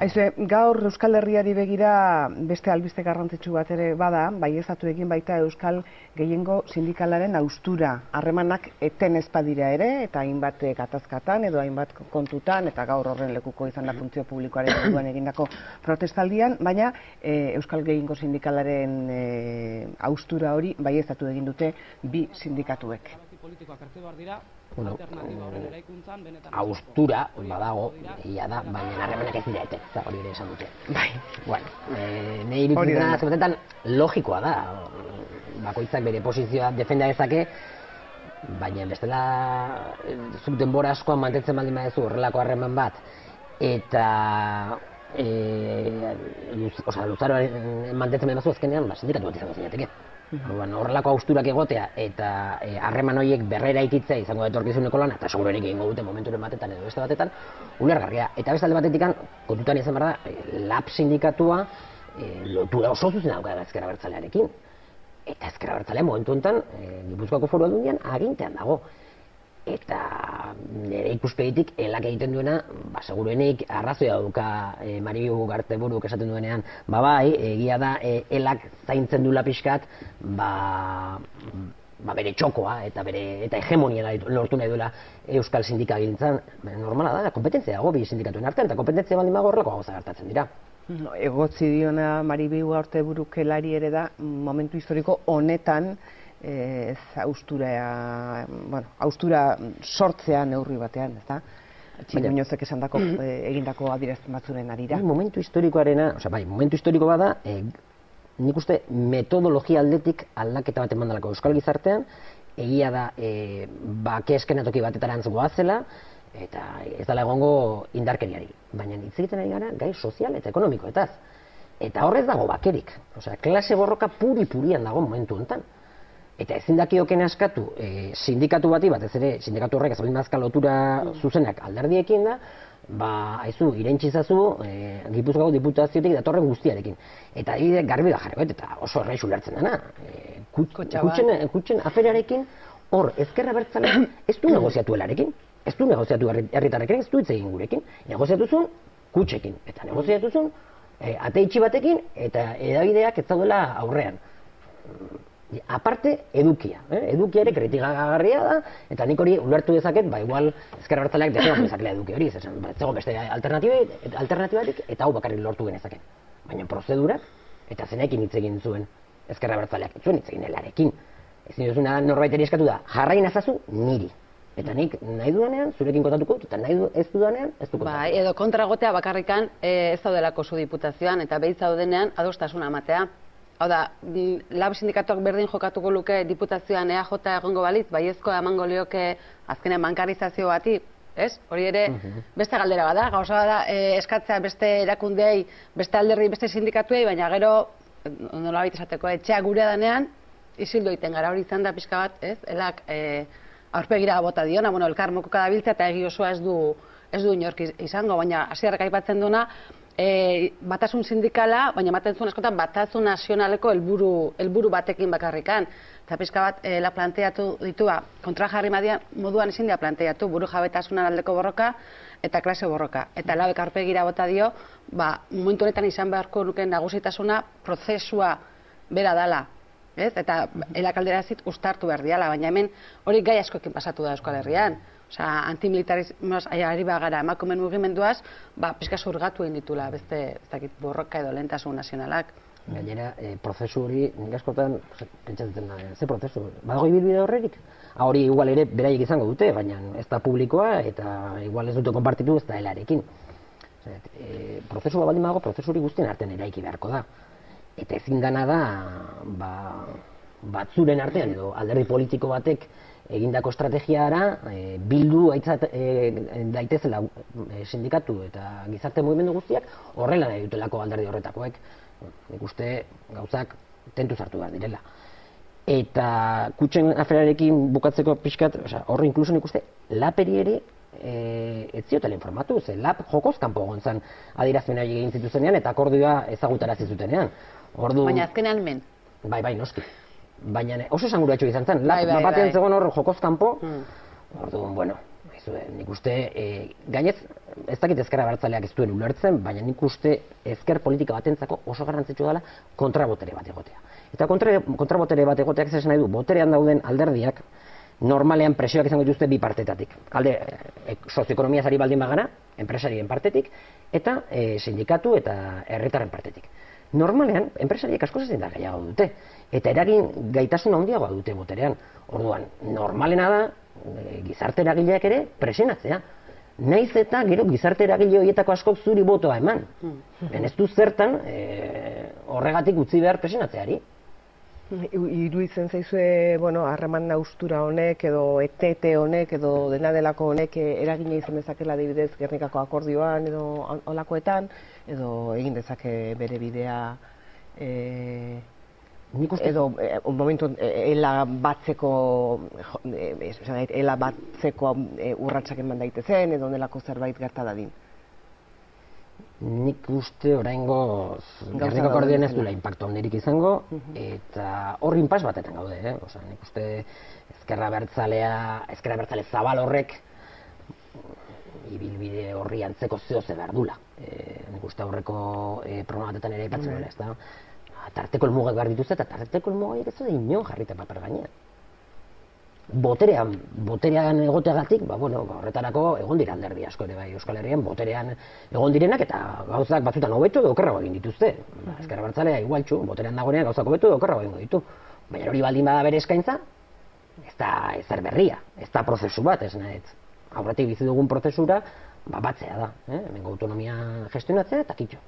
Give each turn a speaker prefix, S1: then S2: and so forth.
S1: Aizue, gaur Euskal Herriari begira beste albiste garrantzitsu bat ere bada, baieztatu egin baita Euskal gehiengo sindikalaren haustura. Harremanak eten ez badira ere, eta hainbat gatazkatan edo hainbat kontutan, eta gaur horren lekuko izan da funtzio publikoaren moduan egindako protestaldian, baina Euskal gehiengo sindikalaren haustura hori baieztatu egin dute bi sindikatuek.
S2: Haustura badago, egia da, baina harremanak ez dira eten, eta hori ere esan dute. Nahi iruditzen zemetetan logikoa da, bakoitzak bere posizioa defenda dezake, baina bestela zuk denbora askoan mantentzen baldin badezu horrelako harreman bat, eta luzaroan mantentzen badezu azkenean, sindikatu bat izango zinateke. Horrelako hausturak egotea eta harreman horiek berrera ikitzea izango da etorkizuneko lana, eta seguruenik egingo dute momenturen batetan edo beste batetan, ulergarria. Eta beste alde batetik kontutan izan behar da, LAB sindikatua lotura oso zuzena dauka Ezker Abertzalearekin. Eta Ezker Abertzalea momentu honetan Gipuzkoako Foru Aldundian agintean dago. Eta nire ikuspegitik elak egiten duena, seguruenik arrazoia dauka Maribi Ugarteburuk esaten duenean, bai, egia da elak zaintzen duela pixkat, bere txokoa eta hegemonia lortu nahi duela Euskal Sindikagintzan. Normala da, kompetentzia dago bi sindikatuen artean, eta kompetentzia baldin bago horrelako gauza gertatzen dira.
S1: Egotzi diona Maribi Ugarteburuk elari ere da, momentu historiko honetan, haustura sortzea neurri batean, ez da? Txingminozek egindako adierazpen batzuren arira.
S2: Momentu historikoarena, momentu historiko bada, nik uste metodologia aldetik aldaketa bat eman dalako Euskal Gizartean, egia da bake eskenatoki batetarantz goazela, eta ez dela egongo indarkeriari. Baina hitz egiten ari gara gai sozial eta ekonomikoetaz. Eta horrez dago bakerik. Klase borroka puri-purian dago momentu honetan. Eta ezin dakioken askatu sindikatu bati, batez ere sindikatu horrek ezberdin bazka lotura zuzenak alderdiekin da, haizu, irentxizazu Gipuzkoako diputaziotik datorren guztiarekin. Eta adibide garbi da jarriko, eta oso erraiz ulertzen dena. Kutxen aferarekin, hor, Ezker Abertzalea ez du negoziatu helarekin, ez du negoziatu herritarrekin, ez du hitz egin gurekin, negoziatu zuen kutxekin, eta negoziatu zuen ate itxi batekin, eta edabideak ez daudela aurrean. Aparte, edukia. Edukia ere kritikagarria da, eta nik hori ulertu dezaket, igual Ezker Abertzaleak defendatu dezakela eduki hori, ez zegoen beste alternatibatik, eta hau bakarrik lortu genezaken. Baina prozedurak, eta zenekin hitz egin zuen Ezker Abertzaleak, ez zuen hitz egin helarekin. Ezin duzuna norbaiteri eskatu da, jarrai nazazu niri. Eta nik nahi dudanean, zurekin kontatuko dut, eta nahi ez dudanean, ez du kontatuko.
S3: Edo kontragotea bakarrikan ez daudelako zu diputazioan, eta behitz daudenean adostasuna amatea. Hau da, LAB sindikatuak berdin jokatuko luke diputazioan EAJ egongo balitz, baiezkoa emango lioke azkenean bankarizazio bati, ez? Hori ere beste galdera bada, gauza bada eskatzea beste erakundeei, beste alderri, beste sindikatuei, baina gero, nolabait esateko, etxea gure danean, isildu egiten gara, hori izan da pixka bat, ez? Elak aurpegira bota diona, elkar mokoka dabiltzea eta egi osoa ez du inork izango, baina hasierrak aipatzen duena, batasun sindikala, baina ematen zuen askotan batasun nazionaleko helburu batekin bakarrikan. Eta pixka bat la planteatu ditu, kontrajarri moduan ezin dira planteatu, buru jabetasunan aldeko borroka eta klase borroka. Eta LABek aurpegira bota dio, momentu honetan izan beharko nuken nagusitasuna prozesua bera dala. Eta elak alderazit ustartu behar diala, baina hemen hori gai askoekin pasatu da Euskal Herrian. Antimilitarismoaz ari bagara emakumen mugimenduaz, pixka zurgatu egin ditula beste borroka edo lehentasun nazionalak.
S2: Gainera, prozesu hori, nik askotan, pentsatzen da, ze prozesu, badago ibilbide horrerik? Hori igual ere beraiek izango dute, baina ez da publikoa eta igual ez dute konpartitu ez da helarekin. Prozesu baldin badago, prozesu hori guztien artean eraiki beharko da. Eta ezin dana da, batzuren artean edo alderdi politiko batek egindako estrategiara bildu daitezela sindikatu eta gizarte mugimendu guztiak horrela nahi dutelako alderdi horretakoek. Nik uste gauzak tentuz hartu behar direla. Eta kutxen aferarekin bukatzeko pixkat, horre inkluso nik uste LABeri ere ez ziotela informatu, ze LAB jokoz kanpo egon zen adierazpena egin zituzenean eta akordioa ezagutarazi zutenean.
S3: Baina azkenean men?
S2: Bai, noski. Baina oso esanguratxo izan zen, LAB batean zegoen hor jokoz kanpo, orduan, nik uste, gainez, ez dakit ezker abertzaleak ez duen ulertzen, baina nik uste ezker politika batentzako oso garrantzitsua dela kontrabotere bat egotea. Eta kontrabotere bat egoteak ez nahi du, boterean dauden alderdiak normalean presioak izango dituzte bi partetatik. Alde, sozioekonomiaz ari baldin bagara, enpresarien partetik, eta sindikatu eta herritarren partetik. Normalean, enpresariek asko zein da gehiago dute, eta eragin gaitasun handiagoa dute boterean. Orduan, normalena da, gizarte eragileak ere presionatzea. Naiz eta gero gizarte eragile horietako askok zuri botoa eman. Ez du zertan horregatik utzi behar presionatzeari.
S1: Iruditzen zaizue, harreman haustura honek edo etete honek edo dena delako honek eragina izan dezakela adibidez Gernikako akordioan edo holakoetan edo egin dezake bere bidea edo momentu ela batzeko urratsak eman daitezen edo delako zerbait gerta dadin.
S2: Nik uste oraingo Gernikako akordioan ez duela inpaktu handirik izango, eta hor inpas batetan gaude, nik uste ezker abertzale zabal horrek ibilbide horri antzeko zehoze behar dula. Nik uste aurreko programa batetan ere aipatzen dela, ezta? Tarteko helmugak behar dituzte eta tarteko helmugak ez da inon jarrita paper gainean. Boterean egoteagatik, horretarako egon dira alderdi asko ere bai Euskal Herrian, boterean egon direnak eta gauzak batzutan hobetu edo okerrago egin dituzte. Ezker abertzalea igualtxu, boterean dagoenean gauzak hobetu edo okerrago egingo ditu. Baina hori baldin bada bere eskaintza, ez da ezer berria, ez da prozesu bat, ez nahi. Aurretik bizi dugun prozesura batzea da, hemengo autonomia gestionatzea eta kitxo.